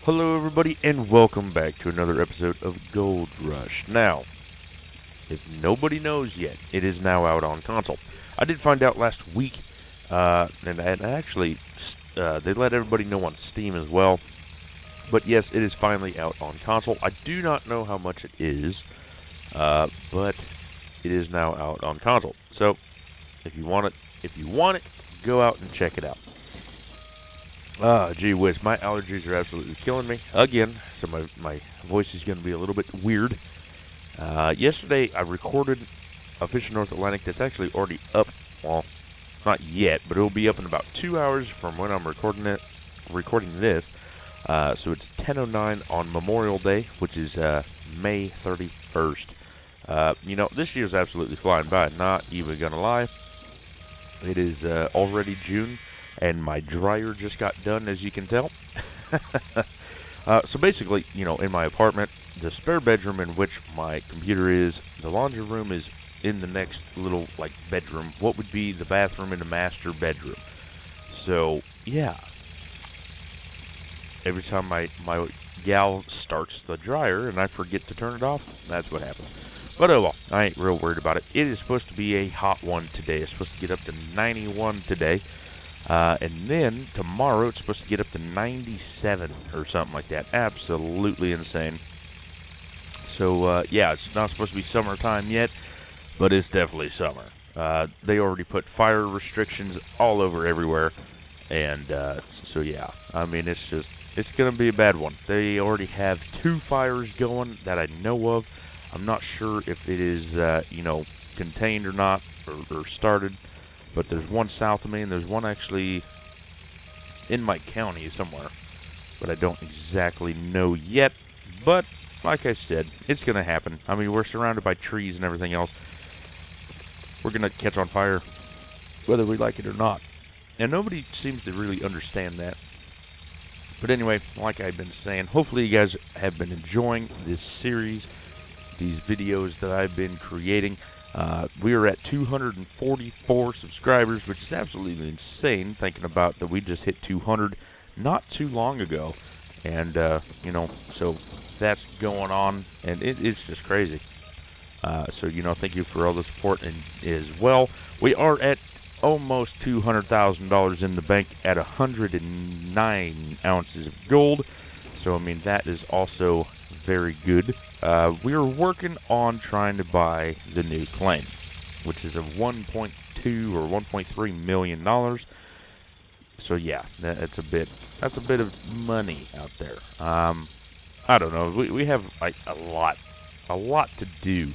Hello, everybody, and welcome back to another episode of Gold Rush. Now, if nobody knows yet, it is now out on console. I did find out last week, and actually, they let everybody know on Steam as well. But yes, it is finally out on console. I do not know how much it is, but it is now out on console. So, if you want it, go out and check it out. Gee whiz, my allergies are absolutely killing me again, so my voice is going to be a little bit weird. Yesterday, I recorded a Fish in North Atlantic that's actually already up. Well, not yet, but it'll be up in about 2 hours from when I'm recording this. So it's 10:09 on Memorial Day, which is May 31st. This year's absolutely flying by. Not even gonna lie. It is already June, and my dryer just got done, as you can tell. So basically, in my apartment, the spare bedroom in which my computer is, the laundry room is in the next little, bedroom. What would be the bathroom in the master bedroom. So, yeah. Every time my gal starts the dryer and I forget to turn it off, that's what happens. But oh well, I ain't real worried about it. It is supposed to be a hot one today. It's supposed to get up to 91 today. And then tomorrow it's supposed to get up to 97 or something like that. Absolutely insane. So, yeah, it's not supposed to be summertime yet, but it's definitely summer. They already put fire restrictions all over everywhere. And so, yeah, I mean, it's going to be a bad one. They already have 2 fires going that I know of. I'm not sure if it is, contained or not, or started. But there's one south of me, and there's one actually in my county somewhere. But I don't exactly know yet. But, like I said, it's going to happen. I mean, we're surrounded by trees and everything else. We're going to catch on fire, whether we like it or not. And nobody seems to really understand that. But anyway, like I've been saying, hopefully you guys have been enjoying this series, these videos that I've been creating. We are at 244 subscribers, which is absolutely insane, thinking about that we just hit 200 not too long ago. And, so that's going on, and it's just crazy. So, thank you for all the support and as well. We are at almost $200,000 in the bank at 109 ounces of gold. So, I mean, that is also very good. We are working on trying to buy the new claim, which is a 1.2 or 1.3 million dollars. So yeah, that's a bit of money out there. I don't know. We have like a lot to do.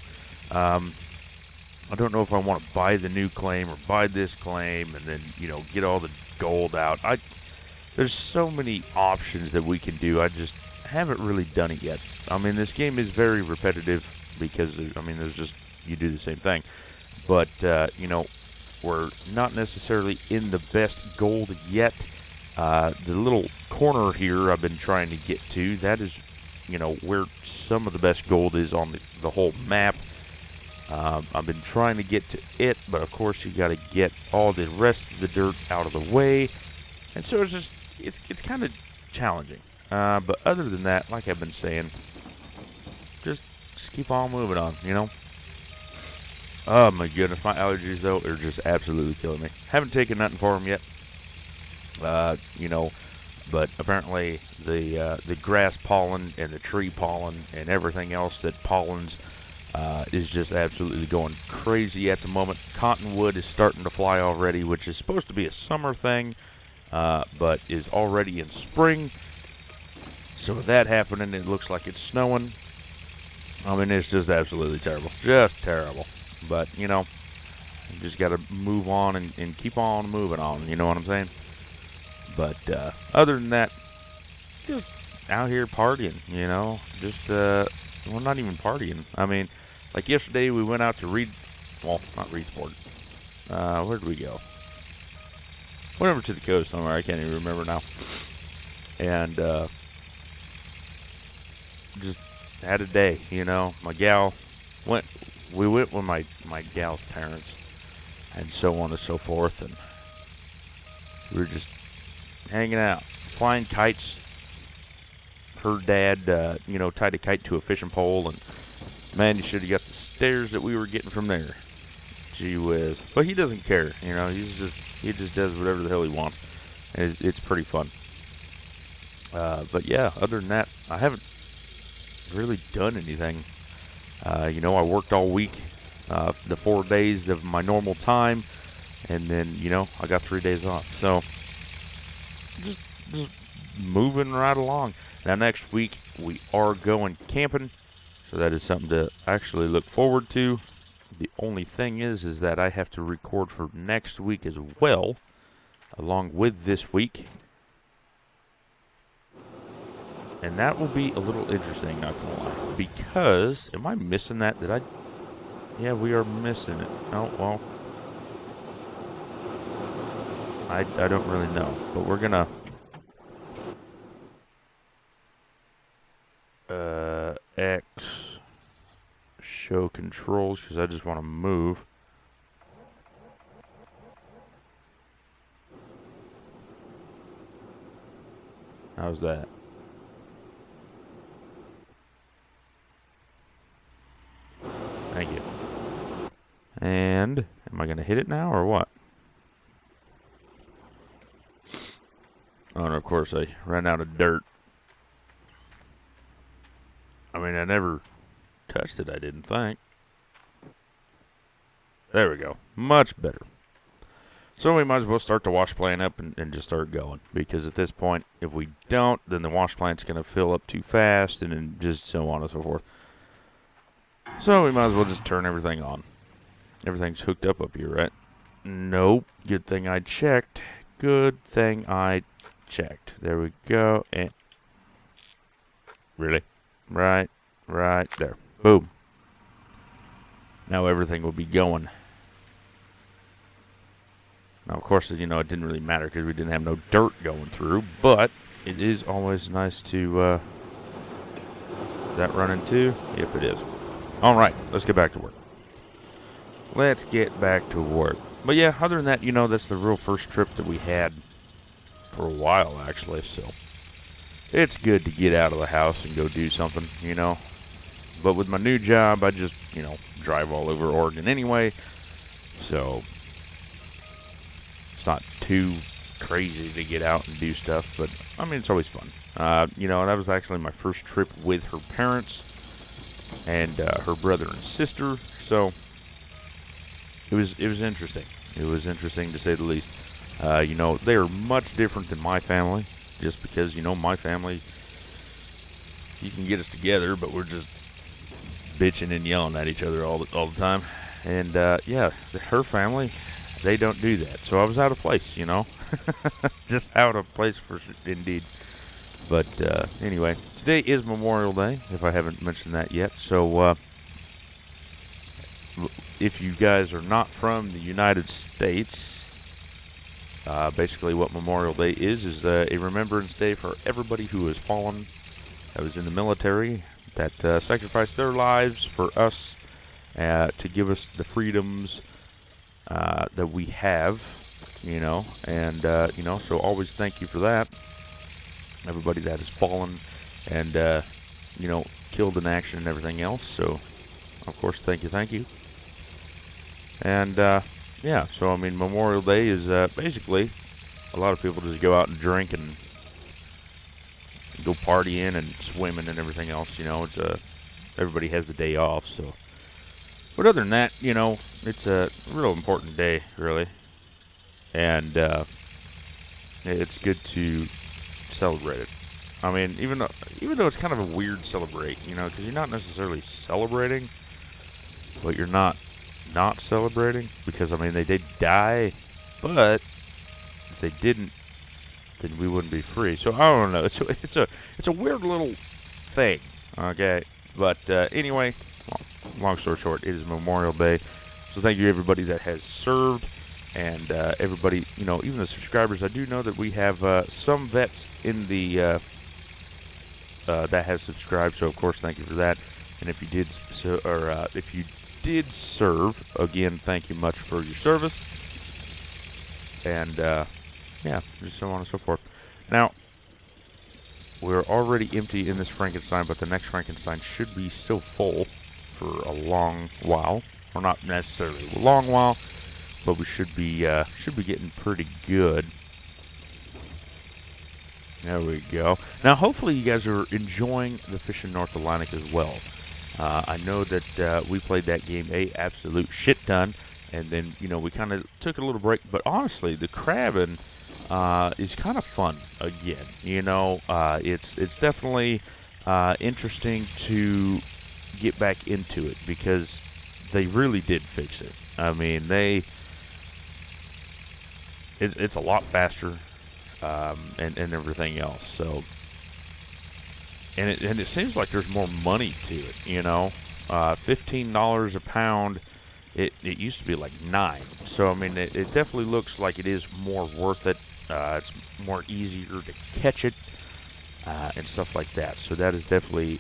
I don't know if I want to buy the new claim or buy this claim and then get all the gold out. There's so many options that we can do. I just haven't really done it yet. I mean, this game is very repetitive because, there's just, you do the same thing. But, we're not necessarily in the best gold yet. The little corner here I've been trying to get to, that is, where some of the best gold is on the whole map. I've been trying to get to it, but of course you got to get all the rest of the dirt out of the way. And so it's kind of challenging. But other than that, like I've been saying, just keep on moving on, Oh my goodness, my allergies though are just absolutely killing me. Haven't taken nothing for them yet. But apparently the grass pollen and the tree pollen and everything else that pollens is just absolutely going crazy at the moment. Cottonwood is starting to fly already, which is supposed to be a summer thing, but is already in spring. So with that happening, it looks like it's snowing. I mean, it's just absolutely terrible. Just terrible. But, you just got to move on and keep on moving on. You know what I'm saying? But other than that, just out here partying, Just, well, not even partying. I mean, like yesterday we went out to not Reedsport. Where did we go? Went over to the coast somewhere. I can't even remember now. And just had a day, My gal we went with my gal's parents and so on and so forth. And we were just hanging out, flying kites, her dad, tied a kite to a fishing pole, and man, you should have got the stares that we were getting from there. Gee whiz. But he doesn't care, he just does whatever the hell he wants. And it's pretty fun. But yeah, other than that, I haven't really done anything. I worked all week, the 4 days of my normal time, and then, I got 3 days off. So, just moving right along. Now, next week, we are going camping, so that is something to actually look forward to. The only thing is that I have to record for next week as well, along with this week. And that will be a little interesting, not gonna lie. Because, am I missing that? Yeah, we are missing it. Oh, well. I don't really know. But we're gonna... X... show controls, because I just want to move. How's that? Thank you. And am I going to hit it now or what? Oh, and of course I ran out of dirt. I mean, I never touched it, I didn't think. There we go. Much better. So we might as well start the wash plant up and just start going. Because at this point, if we don't, then the wash plant's going to fill up too fast and then just so on and so forth. So we might as well just turn everything on. Everything's hooked up here, right? Nope. Good thing I checked. Good thing I checked. There we go. And really? Right there. Boom. Now everything will be going. Now, of course, it didn't really matter because we didn't have no dirt going through, but it is always nice to, is that running too? Yep, it is. All right, let's get back to work. Let's get back to work. But yeah, other than that, that's the real first trip that we had for a while, actually, so it's good to get out of the house and go do something, But with my new job, I just, drive all over Oregon anyway, so it's not too crazy to get out and do stuff, but, I mean, it's always fun. That was actually my first trip with her parents and her brother and sister, so it was interesting. It was interesting, to say the least. They are much different than my family, just because, my family, you can get us together, but we're just bitching and yelling at each other all the time. And, yeah, her family, they don't do that. So I was out of place, just out of place for indeed. But, anyway, today is Memorial Day, if I haven't mentioned that yet. So, if you guys are not from the United States, basically what Memorial Day is a remembrance day for everybody who has fallen, that was in the military, that sacrificed their lives for us, to give us the freedoms that we have, and, so always thank you for that. Everybody that has fallen and, killed in action and everything else. So, of course, thank you. And, yeah, so, I mean, Memorial Day is basically a lot of people just go out and drink and go partying and swimming and everything else, It's everybody has the day off, so. But other than that, it's a real important day, really. And it's good to celebrate it. I mean, even though it's kind of a weird celebrate, because you're not necessarily celebrating, but you're not celebrating, because, I mean, they did die, but if they didn't, then we wouldn't be free. So I don't know. It's a weird little thing, okay? But anyway, long story short, it is Memorial Day. So thank you everybody that has served, and everybody, even the subscribers. I do know that we have some vets in the that has subscribed. So of course, thank you for that. And if you did if you did serve, again, thank you much for your service. And yeah, just so on and so forth. Now, we're already empty in this Frankenstein, but the next Frankenstein should be still full for a long while. Or not necessarily a long while, but we should be getting pretty good. There we go. Now, hopefully you guys are enjoying the Fishing North Atlantic as well. I know that we played that game a absolute shit ton, and then, we kind of took a little break. But honestly, the crabbing is kind of fun again. It's definitely interesting to get back into it because they really did fix it. I mean, it's a lot faster and everything else. So, and it seems like there's more money to it. $15 a pound. It used to be like $9. So I mean, it definitely looks like it is more worth it. It's more easier to catch it and stuff like that. So that is definitely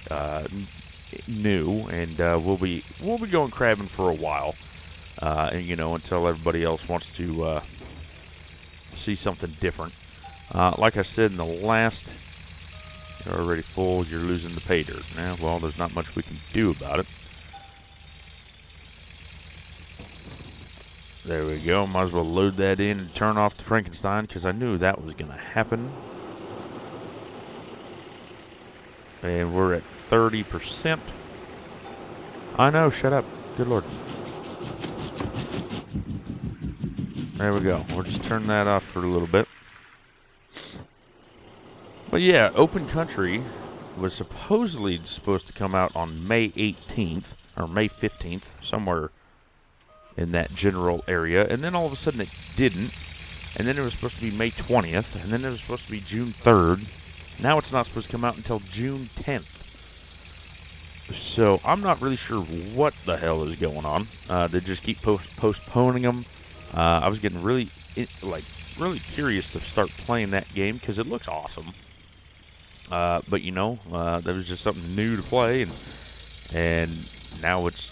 new, and we'll be going crabbing for a while, and until everybody else wants to see something different. Like I said in the last, you're already full. You're losing the pay dirt. Well, there's not much we can do about it. There we go. Might as well load that in and turn off the Frankenstein because I knew that was going to happen. And we're at 30%. I know, shut up. Good Lord. There we go. We'll just turn that off for a little bit. But yeah, Open Country was supposedly supposed to come out on May 18th or May 15th, somewhere in that general area, and then all of a sudden it didn't, and then it was supposed to be May 20th, and then it was supposed to be June 3rd. Now it's not supposed to come out until June 10th. So I'm not really sure what the hell is going on. They just keep postponing them. I was getting really curious to start playing that game because it looks awesome. But there was just something new to play, and now it's,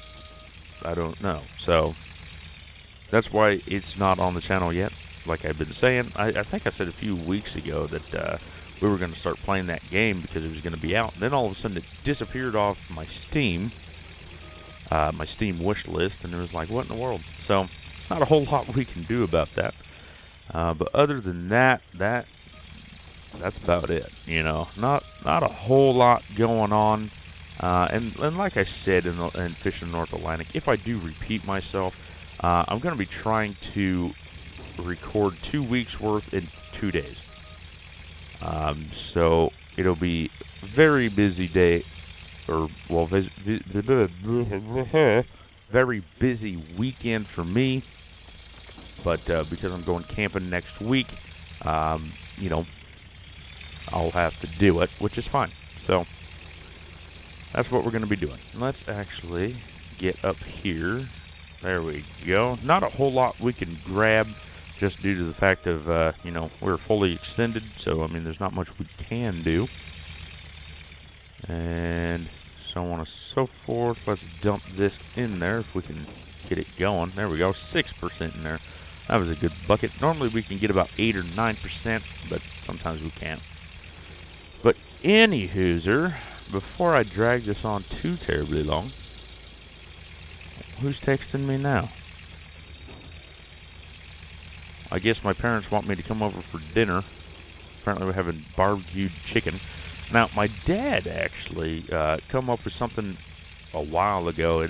I don't know. So that's why it's not on the channel yet. Like I've been saying, I think I said a few weeks ago that we were going to start playing that game because it was going to be out. And then all of a sudden it disappeared off my Steam wish list, and it was like, what in the world? So not a whole lot we can do about that. But other than that, that's about it. Not a whole lot going on. And like I said in Fishing North Atlantic, if I do repeat myself, I'm going to be trying to record 2 weeks worth in 2 days. So it'll be very busy day, very busy weekend for me. But because I'm going camping next week, I'll have to do it, which is fine. So that's what we're going to be doing. Let's actually get up here. There we go. Not a whole lot we can grab just due to the fact of, we're fully extended. So, I mean, there's not much we can do. And so on and so forth. Let's dump this in there if we can get it going. There we go. 6% in there. That was a good bucket. Normally we can get about 8 or 9%, but sometimes we can't. But anywhooser, before I drag this on too terribly long, who's texting me now? I guess my parents want me to come over for dinner. Apparently we're having barbecued chicken. Now, my dad actually come up with something a while ago.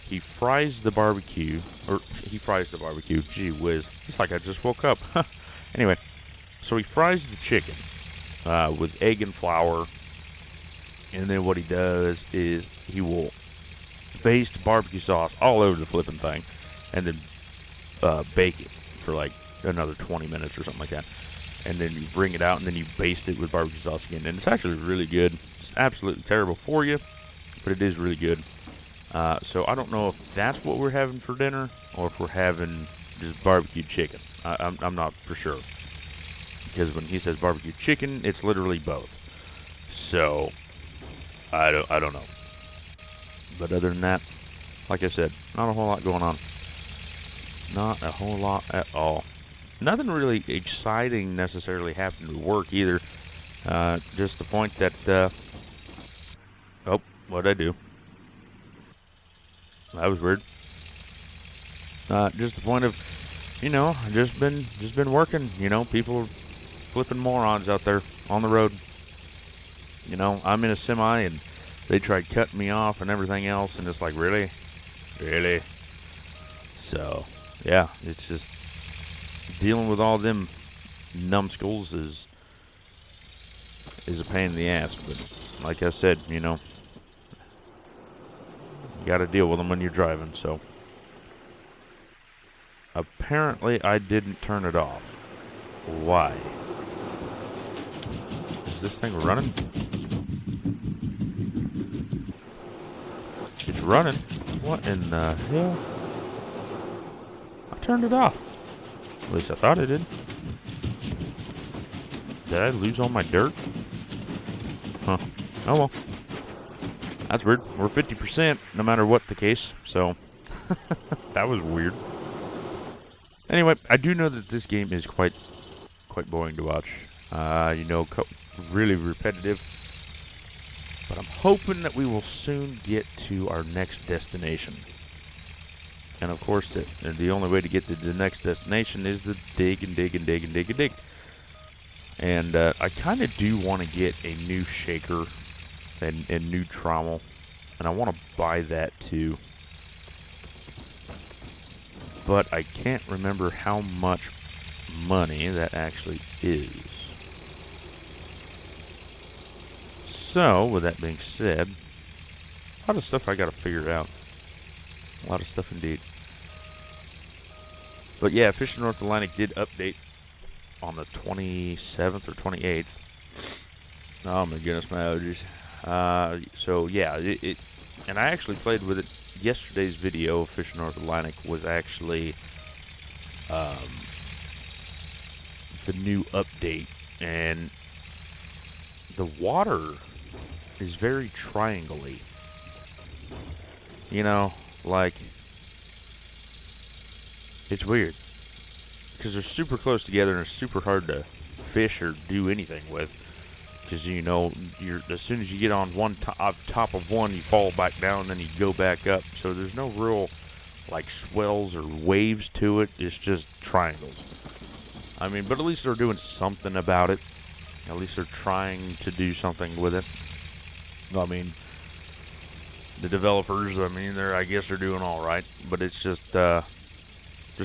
He fries the barbecue. Gee whiz. It's like I just woke up. Anyway, so he fries the chicken with egg and flour. And then what he does is he will baste barbecue sauce all over the flipping thing. And then bake it for like another 20 minutes or something like that. And then you bring it out and then you baste it with barbecue sauce again. And it's actually really good. It's absolutely terrible for you, but it is really good. So I don't know if that's what we're having for dinner or if we're having just barbecued chicken. I'm not for sure. Because when he says barbecue chicken, it's literally both. So I don't know. But other than that, like I said, not a whole lot going on. Not a whole lot at all. Nothing really exciting necessarily happened at work either. Just the point that, oh, what'd I do? That was weird. Just the point of, just been working. People are flipping morons out there on the road. I'm in a semi and they tried cutting me off and everything else, and it's like, really? So, yeah, it's just dealing with all them numbskulls is a pain in the ass. But like I said, you got to deal with them when you're driving. So apparently I didn't turn it off. Why? Is this thing running? It's running. What in the hell? I turned it off. At least I thought I did. Did I lose all my dirt? Huh. Oh well. That's weird. We're 50% no matter what the case, so that was weird. Anyway, I do know that this game is quite boring to watch. Really repetitive. But I'm hoping that we will soon get to our next destination. And of course, the only way to get to the next destination is to dig and dig and dig and dig and dig. And I kind of do want to get a new shaker and new trommel. And I want to buy that too. But I can't remember how much money that actually is. So, with that being said, a lot of stuff I got to figure out. A lot of stuff indeed. But yeah, Fishing North Atlantic did update on the 27th or 28th. Oh my goodness, my allergies. So yeah, and I actually played with it. Yesterday's video of Fishing North Atlantic was actually the new update, and the water is very triangle-y. Like, it's weird because they're super close together and it's super hard to fish or do anything with. Because you're as soon as you get on top of one, you fall back down, then you go back up. So there's no real like swells or waves to it. It's just triangles. I mean, but at least they're doing something about it. At least they're trying to do something with it. I mean, the developers, I guess they're doing all right, but it's just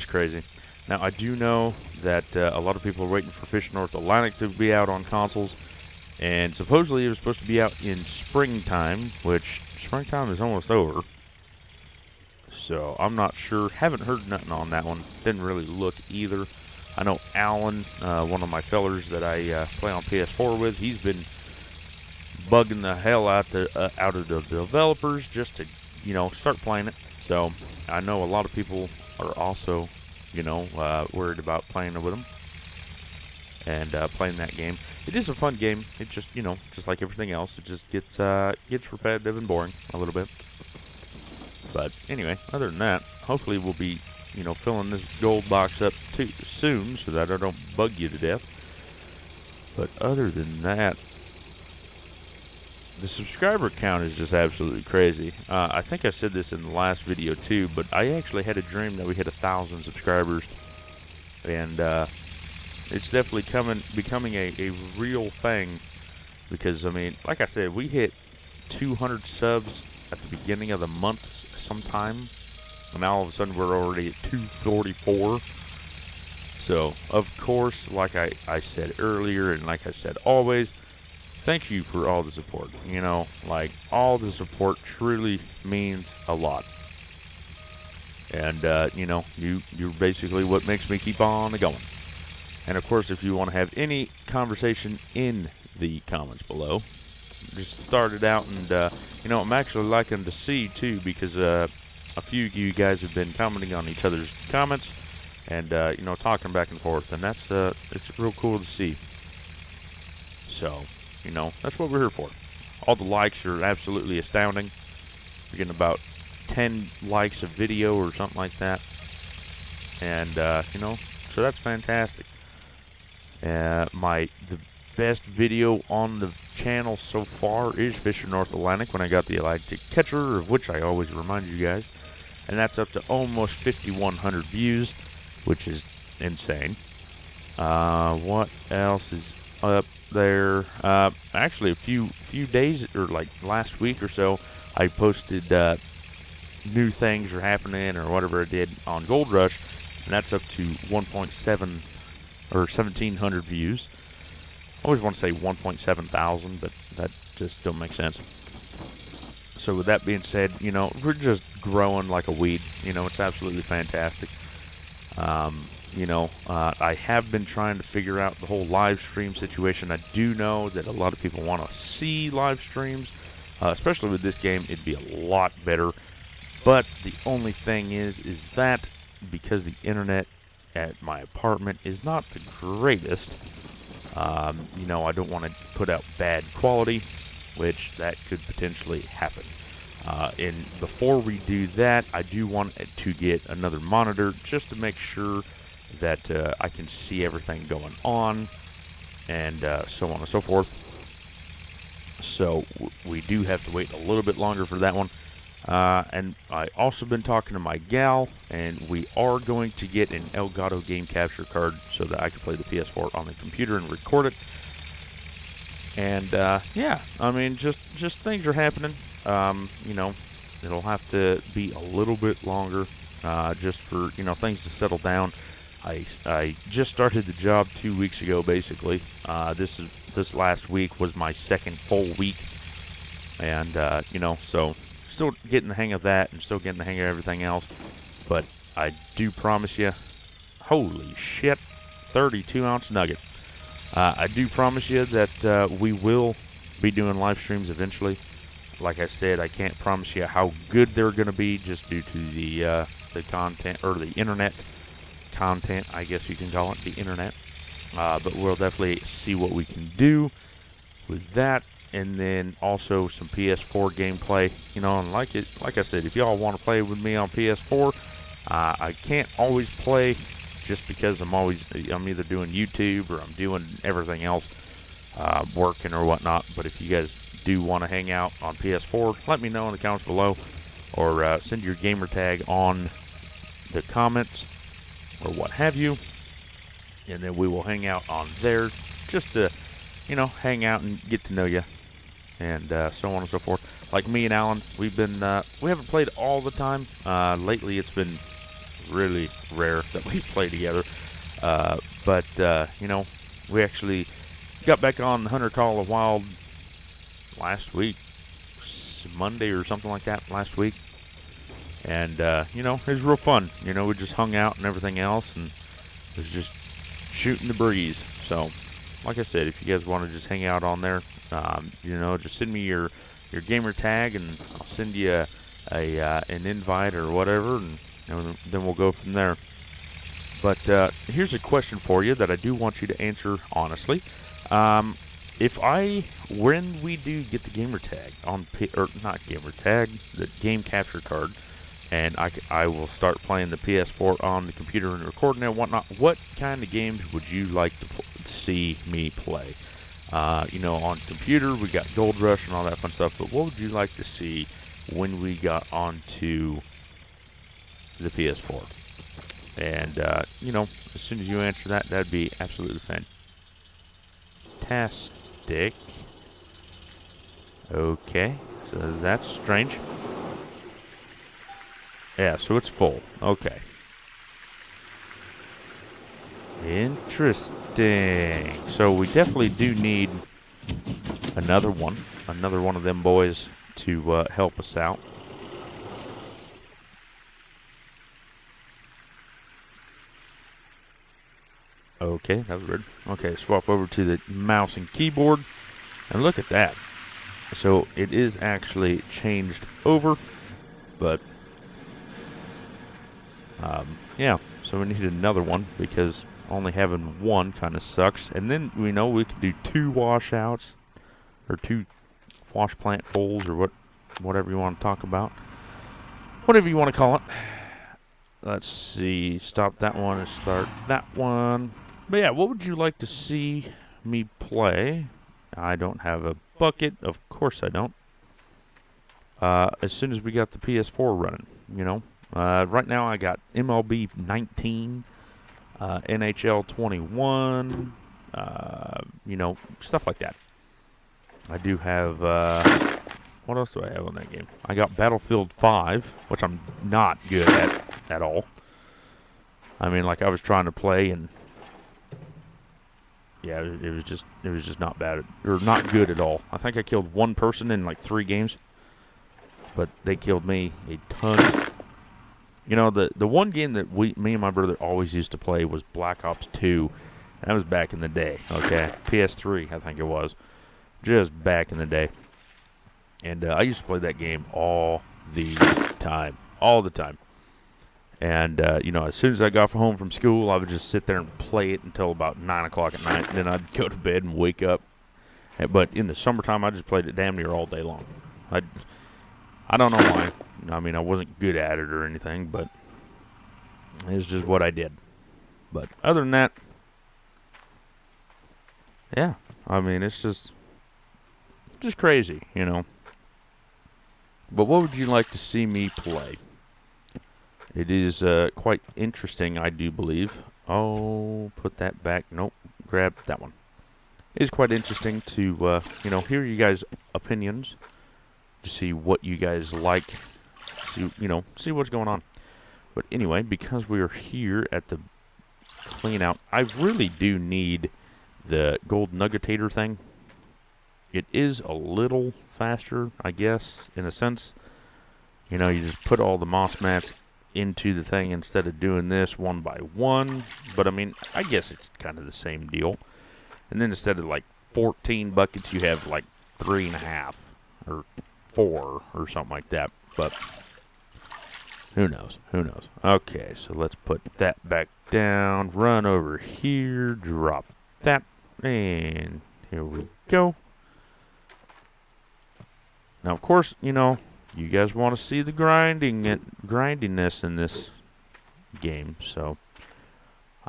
crazy. Now, I do know that a lot of people are waiting for Fishing North Atlantic to be out on consoles, and supposedly it was supposed to be out in springtime, which springtime is almost over. So I'm not sure. Haven't heard nothing on that one. Didn't really look either. I know Alan, one of my fellers that I play on PS4 with, he's been bugging the hell out of the developers just to, start playing it. So I know a lot of people are also, worried about playing with them and playing that game. It is a fun game. It just, just like everything else, it just gets repetitive and boring a little bit. But anyway, other than that, hopefully we'll be, filling this gold box up too soon so that I don't bug you to death. But other than that, the subscriber count is just absolutely crazy. I think I said this in the last video too, but I actually had a dream that we hit 1,000 subscribers, and it's definitely becoming a real thing. Because like I said, we hit 200 subs at the beginning of the month sometime, and now all of a sudden we're already at 244. So of course, like I said earlier, and like I said always, thank you for all the support. Like, all the support truly means a lot. And, you're basically what makes me keep on going. And, of course, if you want to have any conversation in the comments below, just start it out. And, I'm actually liking to see, too, because a few of you guys have been commenting on each other's comments and, talking back and forth. And that's, it's real cool to see. So, that's what we're here for. All the likes are absolutely astounding. We're getting about 10 likes a video or something like that. And, so that's fantastic. The best video on the channel so far is Fisher North Atlantic when I got the Atlantic Catcher, of which I always remind you guys. And that's up to almost 5,100 views, which is insane. What else is up there? Actually, a few days, or like last week or so, I posted new things are happening or whatever I did on Gold Rush, and that's up to 1.7 or 1,700 views. I always want to say 1.7 thousand, but that just don't make sense. So with that being said, you know, we're just growing like a weed. You know, it's absolutely fantastic. You know, I have been trying to figure out the whole live stream situation. I do know that a lot of people want to see live streams, especially with this game. It'd be a lot better. But the only thing is that because the internet at my apartment is not the greatest, you know, I don't want to put out bad quality, which that could potentially happen. And before we do that, I do want to get another monitor just to make sure that I can see everything going on, and so on and so forth. So we do have to wait a little bit longer for that one. And I also been talking to my gal, and we are going to get an Elgato game capture card so that I can play the PS4 on the computer and record it. And yeah, I mean, just things are happening. You know, it'll have to be a little bit longer, just for, you know, things to settle down. I just started the job 2 weeks ago, basically. This last week was my second full week, and you know, so still getting the hang of that and still getting the hang of everything else. But I do promise you, holy shit, 32-ounce nugget. I do promise you that we will be doing live streams eventually. Like I said, I can't promise you how good they're going to be just due to the content, or the internet content, I guess you can call it, the internet. But we'll definitely see what we can do with that. And then also some PS4 gameplay, you know, and like I said, if y'all want to play with me on PS4, I can't always play just because I'm either doing YouTube or I'm doing everything else, working or whatnot. But if you guys do want to hang out on PS4, let me know in the comments below, or send your gamer tag on the comments or what have you, and then we will hang out on there just to, you know, hang out and get to know you, and so on and so forth. Like me and Alan, we haven't played all the time. Lately it's been really rare that we play together. But you know, we actually got back on Hunter Call of Wild last week, Monday or something like that, last week. And you know, it was real fun. You know, we just hung out and everything else, and it was just shooting the breeze. So, like I said, if you guys want to just hang out on there, you know, just send me your gamer tag, and I'll send you an invite or whatever, and then we'll go from there. But here's a question for you that I do want you to answer honestly. When we do get the gamer tag the game capture card, and I will start playing the PS4 on the computer and recording it and whatnot, what kind of games would you like to see me play? You know, on computer, we got Gold Rush and all that fun stuff, but what would you like to see when we got onto the PS4? And, you know, as soon as you answer that, that'd be absolutely fantastic. Okay, so that's strange. Yeah, so it's full. Okay. Interesting. So we definitely do need another one of them boys to help us out. Okay, that was weird. Okay, swap over to the mouse and keyboard, and look at that. So it is actually changed over, but yeah, so we need another one because only having one kind of sucks. And then we know we can do 2 washouts, or 2 wash plant fulls, or whatever you want to talk about, whatever you want to call it. Let's see, stop that one and start that one. But yeah, what would you like to see me play, I don't have a bucket. Of course I don't. As soon as we got the PS4 running, you know. Right now I got MLB 19, NHL 21, you know, stuff like that. I do have, what else do I have on that game? I got Battlefield 5, which I'm not good at all. I mean, like, I was trying to play, and yeah, it was just not bad, or not good at all. I think I killed one person in like 3 games, but they killed me a ton. You know, the one game that me and my brother always used to play was Black Ops 2. That was back in the day, okay? PS3, I think it was. Just back in the day. And I used to play that game all the time. All the time. And, you know, as soon as I got home from school, I would just sit there and play it until about 9 o'clock at night. And then I'd go to bed and wake up. But in the summertime, I just played it damn near all day long. I don't know why. I mean, I wasn't good at it or anything, but it's just what I did. But other than that, yeah, I mean, it's just crazy, you know. But what would you like to see me play? It is quite interesting, I do believe. Oh, put that back. Nope, grab that one. It is quite interesting to, you know, hear you guys' opinions, to see what you guys like, see what's going on. But anyway, because we are here at the clean out, I really do need the gold nuggetator thing. It is a little faster, I guess, in a sense. You know, you just put all the moss mats into the thing instead of doing this one by one. But I mean, I guess it's kind of the same deal. And then instead of like 14 buckets, you have like 3.5 or 4 or something like that. But who knows? Who knows? Okay, so let's put that back down. Run over here. Drop that. And here we go. Now, of course, you know, you guys want to see the grindiness in this game, so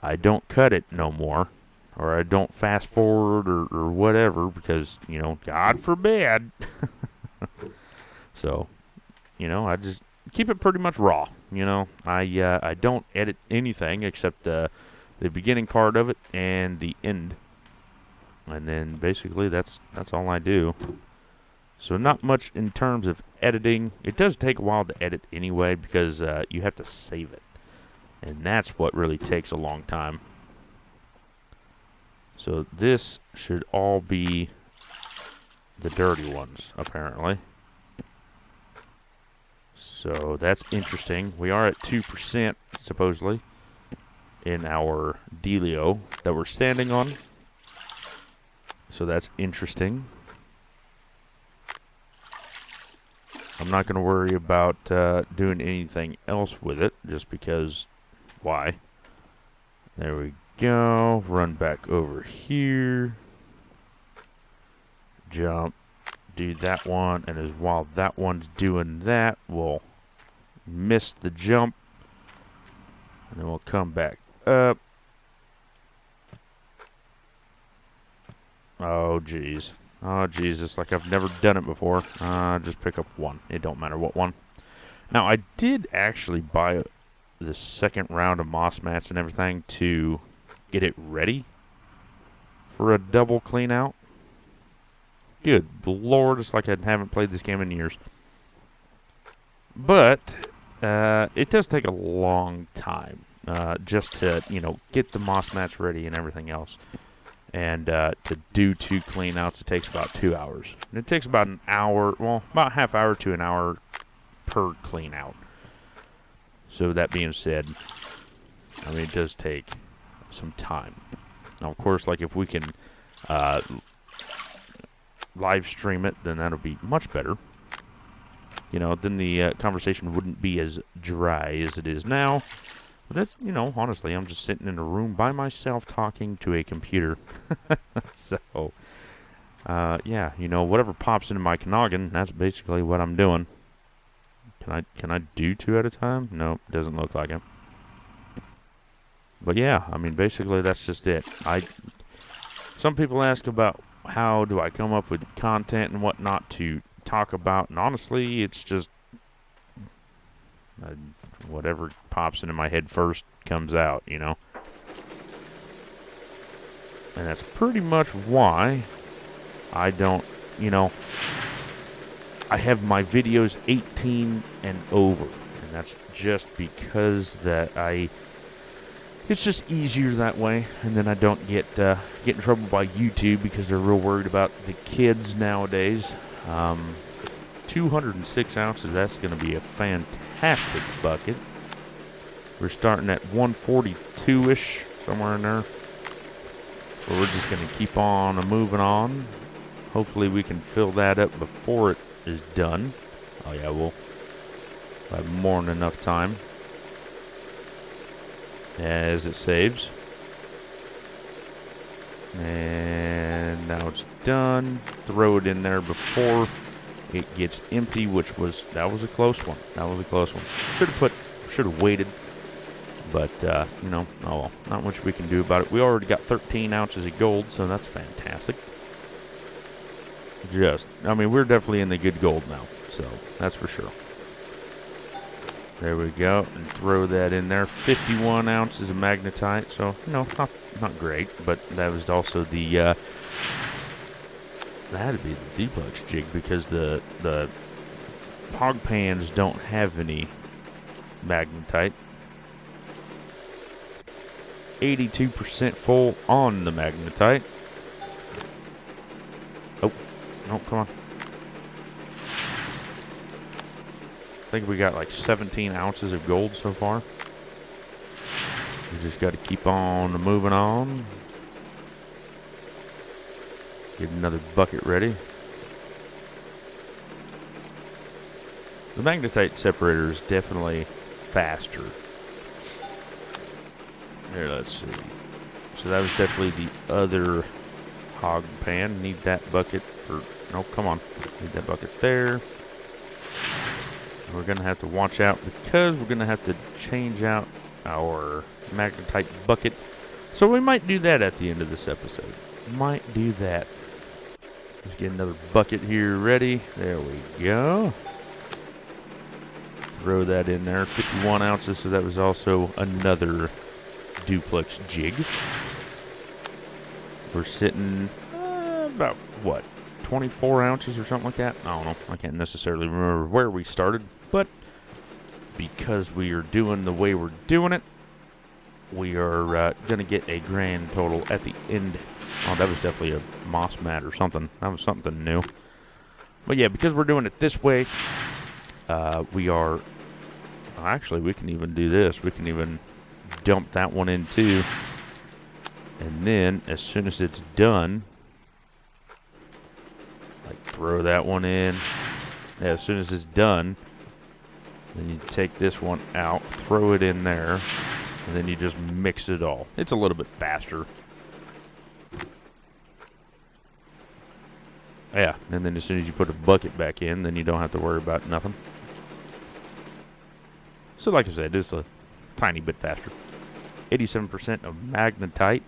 I don't cut it no more, or I don't fast forward or whatever, because, you know, God forbid. So, you know, I just keep it pretty much raw. You know, I don't edit anything except the beginning part of it and the end, and then basically that's all I do. So not much in terms of editing. It does take a while to edit anyway, because you have to save it. And that's what really takes a long time. So this should all be the dirty ones, apparently. So that's interesting. We are at 2%, supposedly, in our dealio that we're standing on. So that's interesting. I'm not going to worry about doing anything else with it, just because, why? There we go. Run back over here. Jump. Do that one, and as while that one's doing that, we'll miss the jump, and then we'll come back up. Oh, jeez. Oh, Jesus, like I've never done it before. Just pick up one. It don't matter what one. Now, I did actually buy the second round of moss mats and everything to get it ready for a double clean out. Good Lord, it's like I haven't played this game in years. But it does take a long time just to, you know, get the moss mats ready and everything else. And to do 2 clean outs, it takes about 2 hours. And it takes about an hour, well, about half hour to an hour per clean out. So that being said, I mean, it does take some time. Now, of course, like if we can live stream it, then that'll be much better. You know, then the conversation wouldn't be as dry as it is now. But that's, you know, honestly, I'm just sitting in a room by myself talking to a computer. So, yeah, you know, whatever pops into my noggin, that's basically what I'm doing. Can I do 2 at a time? Nope, doesn't look like it. But yeah, I mean, basically that's just it. Some people ask about how do I come up with content and whatnot to talk about, and honestly, it's just whatever pops into my head first comes out, you know. And that's pretty much why I don't, you know, I have my videos 18 and over, and that's just because it's just easier that way, and then I don't get in trouble by YouTube because they're real worried about the kids nowadays. 206 ounces, that's going to be a fantastic bucket. We're starting at 142-ish, somewhere in there. But we're just going to keep on moving on. Hopefully we can fill that up before it is done. Oh yeah, we'll have more than enough time as it saves. And now it's done. Throw it in there before it gets empty, that was a close one. Should have waited. But, you know, oh well, not much we can do about it. We already got 13 ounces of gold, so that's fantastic. We're definitely in the good gold now, so that's for sure. There we go, and throw that in there. 51 ounces of magnetite, so, you know, not great, but that was also the, that'd be the duplex jig, because the hog pans don't have any magnetite. 82% full on the magnetite. Oh, no, come on. I think we got like 17 ounces of gold so far. We just got to keep on moving on. Get another bucket ready. The magnetite separator is definitely faster. Here, let's see. So that was definitely the other hog pan. Need that bucket for... No, come on. Need that bucket there. We're going to have to watch out because we're going to have to change out our magnetite bucket. So we might do that at the end of this episode. Might do that. Let's get another bucket here ready. There we go. Throw that in there. 51 ounces, so that was also another duplex jig. We're sitting about, what, 24 ounces or something like that? I don't know. I can't necessarily remember where we started, but because we are doing the way we're doing it, we are going to get a grand total at the end. Oh, that was definitely a moss mat or something. That was something new. But yeah, because we're doing it this way, we are... Actually, we can even do this. We can even dump that one in too. And then, as soon as it's done, like throw that one in. Yeah, as soon as it's done, then you take this one out, throw it in there, and then you just mix it all. It's a little bit faster. Yeah, and then as soon as you put a bucket back in, then you don't have to worry about nothing. So like I said, it's a tiny bit faster. 87% of magnetite.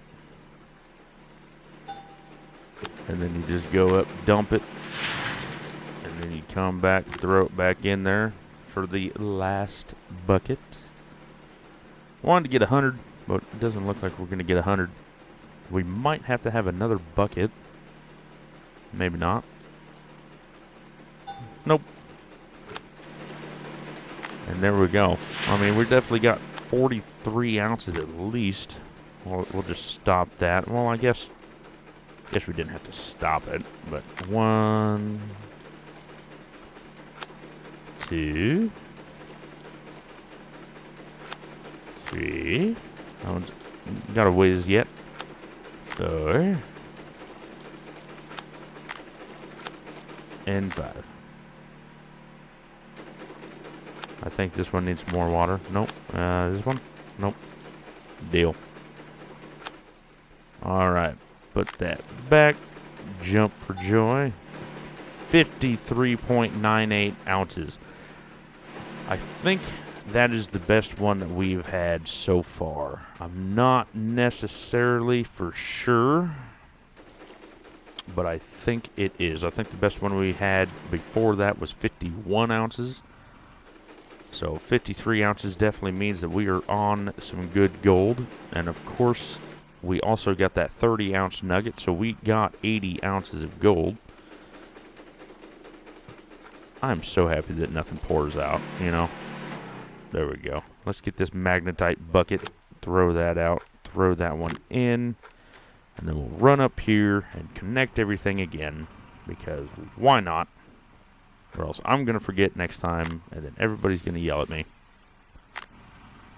And then you just go up, dump it. And then you come back, throw it back in there for the last bucket. Wanted to get 100, but it doesn't look like we're going to get 100. We might have to have another bucket. Maybe not. Nope. And there we go. I mean, we definitely got 43 ounces at least. We'll just stop that. Well, I guess we didn't have to stop it. But 1, 2, 3. Got a ways yet. 4. And 5. I think this one needs more water. Nope. This one? Nope. Deal. Alright. Put that back. Jump for joy. 53.98 ounces. I think that is the best one that we've had so far. I'm not necessarily for sure. but I think it is. I think the best one we had before that was 51 ounces. So 53 ounces definitely means that we are on some good gold. And of course, we also got that 30-ounce nugget, so we got 80 ounces of gold. I'm so happy that nothing pours out, you know. There we go. Let's get this magnetite bucket, throw that out, throw that one in, and then we'll run up here and connect everything again, because why not? Or else I'm going to forget next time, and then everybody's going to yell at me.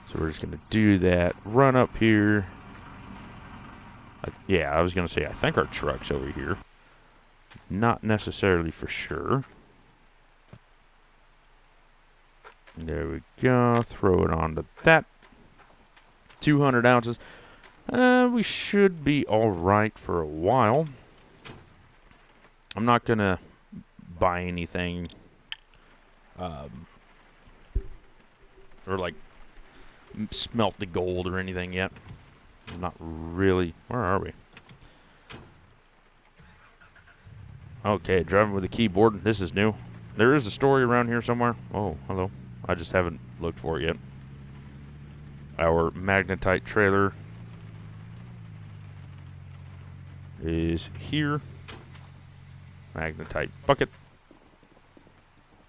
So we're just going to do that. Run up here. Yeah, I was going to say, I think our truck's over here. Not necessarily for sure. There we go. Throw it onto that. 200 ounces. We should be all right for a while. I'm not going to buy anything or like smelt the gold or anything yet. I'm not really. Where are we? Okay, driving with a keyboard. This is new. There is a story around here somewhere. Oh, hello. I just haven't looked for it yet. Our magnetite trailer is here. Magnetite bucket.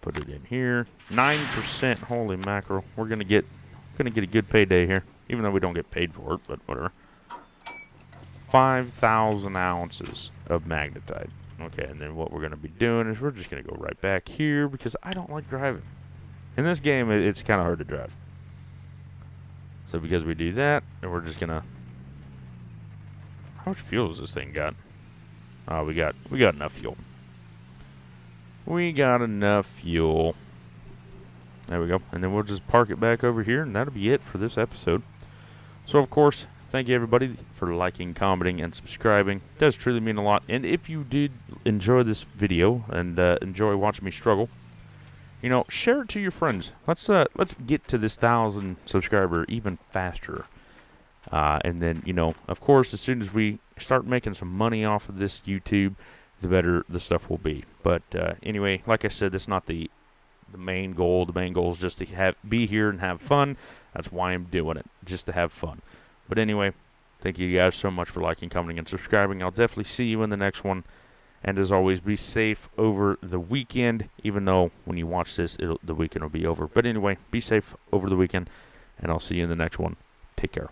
Put it in here. 9%. Holy mackerel. We're gonna get a good payday here. Even though we don't get paid for it, but whatever. 5,000 ounces of magnetite. Okay, and then what we're gonna be doing is we're just gonna go right back here because I don't like driving. In this game, it's kind of hard to drive. So because we do that, and we're just gonna. How much fuel does this thing got? Oh, we got enough fuel. We got enough fuel. There we go. And then we'll just park it back over here, and that'll be it for this episode. So, of course, thank you, everybody, for liking, commenting, and subscribing. It does truly mean a lot. And if you did enjoy this video and enjoy watching me struggle, you know, share it to your friends. Let's get to this 1,000 subscriber even faster. And then, you know, of course, as soon as we start making some money off of this YouTube, the better the stuff will be. But anyway, like I said, it's not the main goal. The main goal is just to be here and have fun. That's why I'm doing it, just to have fun. But anyway, thank you guys so much for liking, commenting, and subscribing. I'll definitely see you in the next one. And as always, be safe over the weekend, even though when you watch this, the weekend will be over. But anyway, be safe over the weekend, and I'll see you in the next one. Take care.